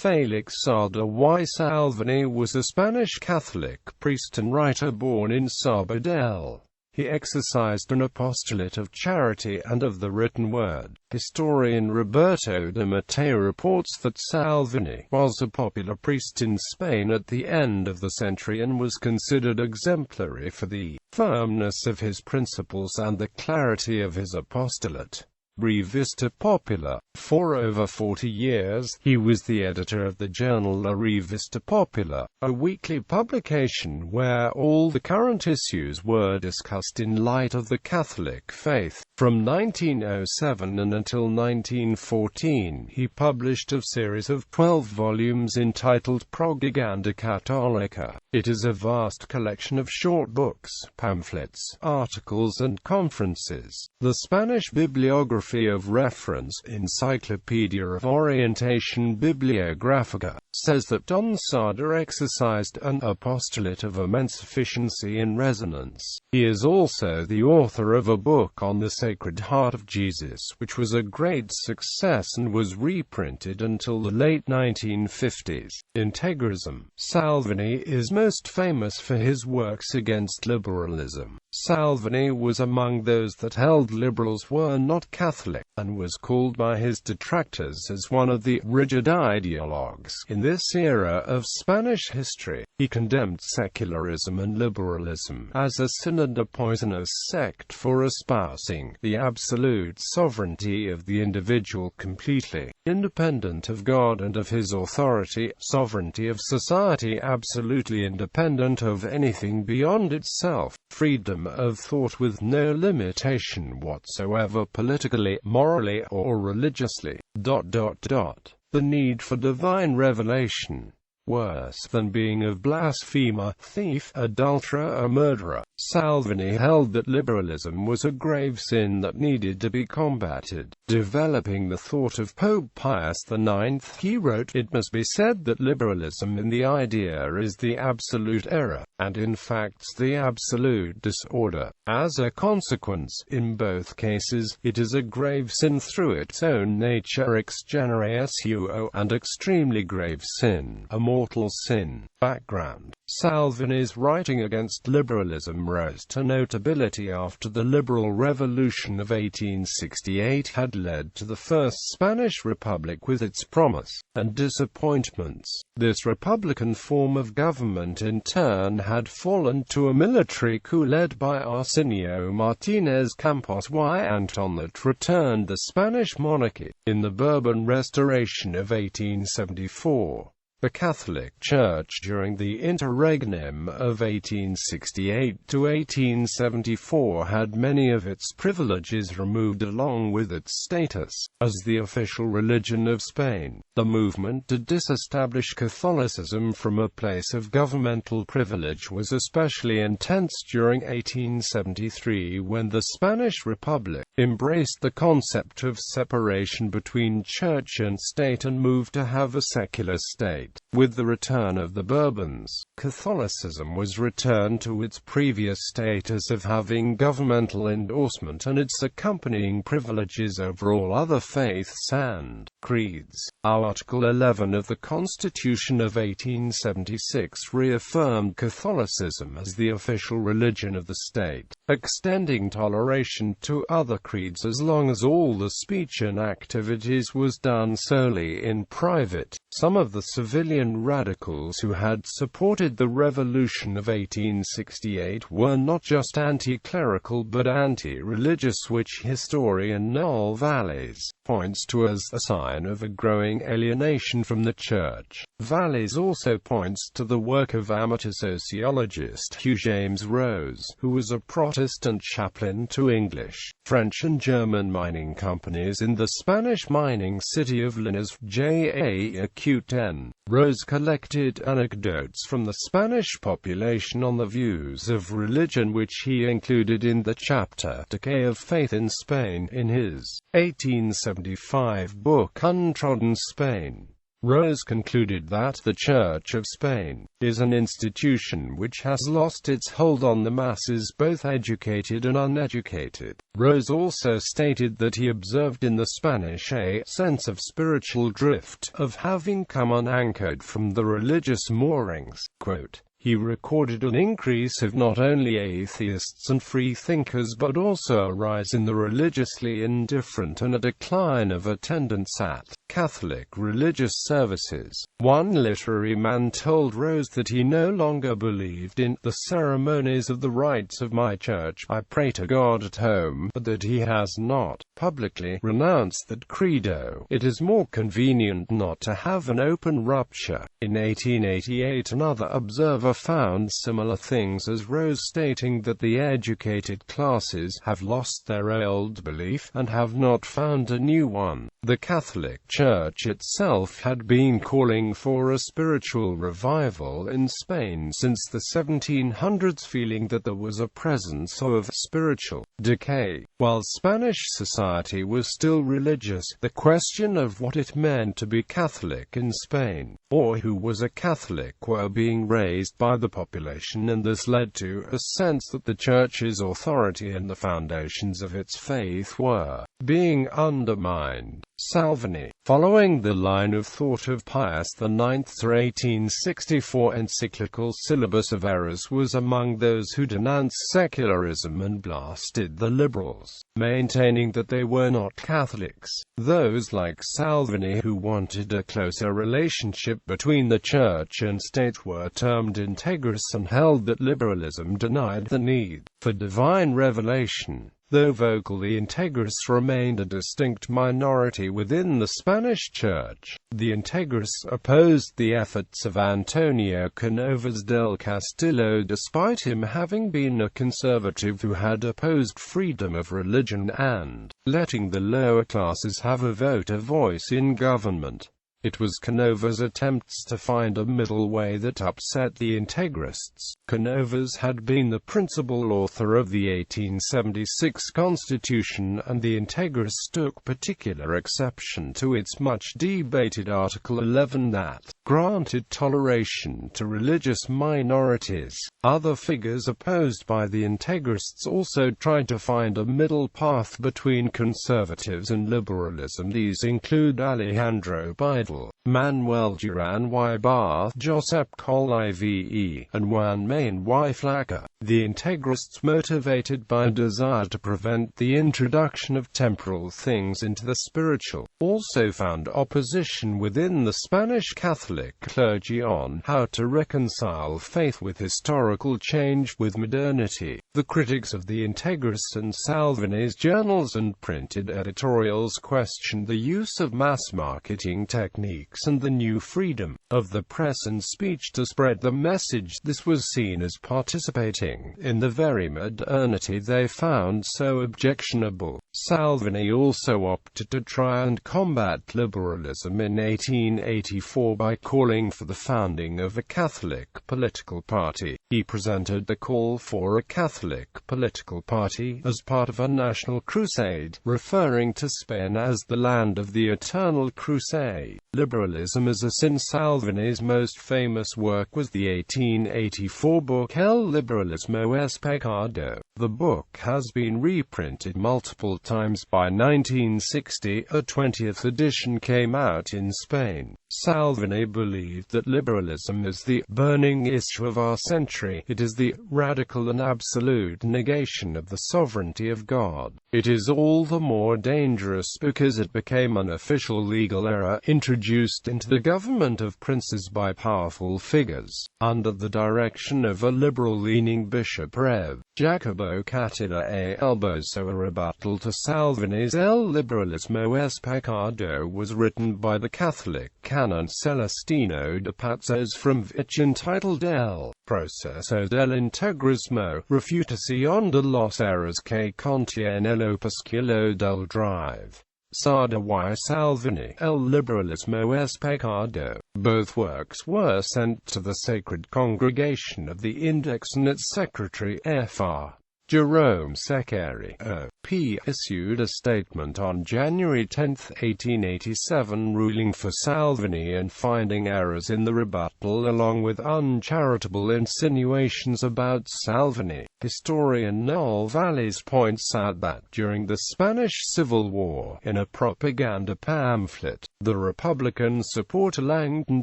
Félix Sardà y Salvany was a Spanish Catholic priest and writer born in Sabadell. He exercised an apostolate of charity and of the written word. Historian Roberto de Mattei reports that Salvany was a popular priest in Spain at the end of the century and was considered exemplary for the firmness of his principles and the clarity of his apostolate. Revista Popular. For over 40 years, he was the editor of the journal La Revista Popular, a weekly publication where all the current issues were discussed in light of the Catholic faith. From 1907 and until 1914, he published a series of 12 volumes entitled Propaganda Católica. It is a vast collection of short books, pamphlets, articles and conferences. The Spanish bibliography of reference, Encyclopedia of Orientation Bibliográfica, says that Don Sardà exercised an apostolate of immense efficiency and resonance. He is also the author of a book on the Sacred Heart of Jesus, which was a great success and was reprinted until the late 1950s. Integrism. Salvany is most famous for his works against liberalism. Salvany was among those that held liberals were not Catholic, and was called by his detractors as one of the rigid ideologues. In this era of Spanish history, he condemned secularism and liberalism as a sin and a poisonous sect for espousing the absolute sovereignty of the individual, completely independent of God and of his authority, sovereignty of society absolutely independent of anything beyond itself, freedom of thought with no limitation whatsoever politically, morally or religiously. The need for divine revelation. Worse than being a blasphemer, thief, adulterer or murderer, Salvany held that liberalism was a grave sin that needed to be combated. Developing the thought of Pope Pius IX, he wrote, "It must be said that liberalism in the idea is the absolute error, and in fact the absolute disorder. As a consequence, in both cases, it is a grave sin through its own nature ex genere suo, and extremely grave sin, a mortal sin." Background. Salvany's writing against liberalism rose to notability after the liberal revolution of 1868 had led to the First Spanish Republic with its promise and disappointments. This republican form of government in turn had fallen to a military coup led by Arsenio Martínez Campos y Antón that returned the Spanish monarchy. In the Bourbon Restoration of 1874, the Catholic Church during the interregnum of 1868 to 1874 had many of its privileges removed along with its status as the official religion of Spain. The movement to disestablish Catholicism from a place of governmental privilege was especially intense during 1873 when the Spanish Republic embraced the concept of separation between church and state and moved to have a secular state. With the return of the Bourbons, Catholicism was returned to its previous status of having governmental endorsement and its accompanying privileges over all other faiths and creeds. Article 11 of the Constitution of 1876 reaffirmed Catholicism as the official religion of the state, extending toleration to other creeds as long as all the speech and activities was done solely in private. Some of the civilian radicals who had supported the revolution of 1868 were not just anti-clerical but anti-religious, which historian Noel Valles points to as a sign of a growing alienation from the Church. Valles also points to the work of amateur sociologist Hugh James Rose, who was a Protestant chaplain to English, French and German mining companies in the Spanish mining city of Linares, Jan. Rose collected anecdotes from the Spanish population on the views of religion which he included in the chapter Decay of Faith in Spain in his 1875 book Untrodden Spain. Rose concluded that the Church of Spain is an institution which has lost its hold on the masses, both educated and uneducated. Rose also stated that he observed in the Spanish a sense of spiritual drift, of having come unanchored from the religious moorings. Quote, he recorded an increase of not only atheists and free-thinkers but also a rise in the religiously indifferent and a decline of attendance at Catholic religious services. One literary man told Rose that he no longer believed in the ceremonies of the rites of my church, I pray to God at home, but that he has not publicly renounced that credo. It is more convenient not to have an open rupture. In 1888 another observer found similar things as Rose, stating that the educated classes have lost their old belief and have not found a new one. The Catholic Church itself had been calling for a spiritual revival in Spain since the 1700s, feeling that there was a presence of spiritual decay. While Spanish society was still religious, the question of what it meant to be Catholic in Spain, or who was a Catholic, were being raised by the population, and this led to a sense that the Church's authority and the foundations of its faith were being undermined. Salvany, following the line of thought of Pius IX's 1864 encyclical Syllabus of Errors, was among those who denounced secularism and blasted the liberals, maintaining that they were not Catholics. Those like Salvany, who wanted a closer relationship between the Church and state, were termed integrists and held that liberalism denied the need for divine revelation. Though vocal, the integrists remained a distinct minority within the Spanish Church. The integrists opposed the efforts of Antonio Canovas del Castillo, despite him having been a conservative who had opposed freedom of religion and letting the lower classes have a vote or voice in government. It was Canovas' attempts to find a middle way that upset the integrists. Canovas had been the principal author of the 1876 Constitution, and the integrists took particular exception to its much-debated Article 11 that granted toleration to religious minorities. Other figures opposed by the integrists also tried to find a middle path between conservatives and liberalism. These include Alejandro Bidal, Manuel Duran y Barth, Josep Coll Ive, and Juan Manuel y Flaca. The integrists, motivated by a desire to prevent the introduction of temporal things into the spiritual, also found opposition within the Spanish Catholic clergy on how to reconcile faith with historical change with modernity. The critics of the integrists and Salvany's journals and printed editorials questioned the use of mass marketing techniques and the new freedom of the press and speech to spread the message. This was seen as participating in the very modernity they found so objectionable. Salvany also opted to try and combat liberalism in 1884 by calling for the founding of a Catholic political party. He presented the call for a Catholic political party as part of a national crusade, referring to Spain as the land of the eternal crusade. Liberalism as a sin. Salvany's most famous work was the 1884 book El Liberalismo es Pecado. The book has been reprinted multiple times. By 1960, a 20th edition came out in Spain. Salvany believed that liberalism is the burning issue of our century. It is the radical and absolute negation of the sovereignty of God. It is all the more dangerous because it became an official legal error introduced into the government of princes by powerful figures, under the direction of a liberal-leaning bishop, Rev. Jacobo Catilla e Alboso. A rebuttal to Salvany's El Liberalismo es Pecado was written by the Catholic canon Celestino de Pazos from Vich, entitled El Proceso del Integrismo, Refutación de los errores que contiene el opúsculo del Drive. Sardà y Salvany, El Liberalismo es Pecado. Both works were sent to the Sacred Congregation of the Index and its secretary, Fr. Jerome Secchieri, O.P. issued a statement on January 10, 1887 ruling for Salvany and finding errors in the rebuttal along with uncharitable insinuations about Salvany. Historian Noel Vallis points out that during the Spanish Civil War, in a propaganda pamphlet, the Republican supporter Langton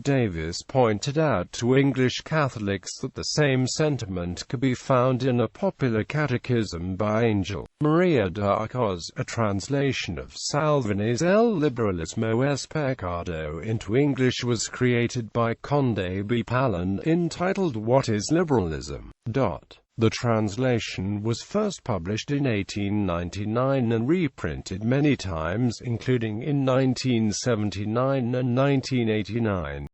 Davis pointed out to English Catholics that the same sentiment could be found in a popular catechism by Angel Maria d'Arcos. A translation of Salvany's El Liberalismo es Pecado into English was created by Conde B. Palin, entitled What is Liberalism? The translation was first published in 1899 and reprinted many times, including in 1979 and 1989.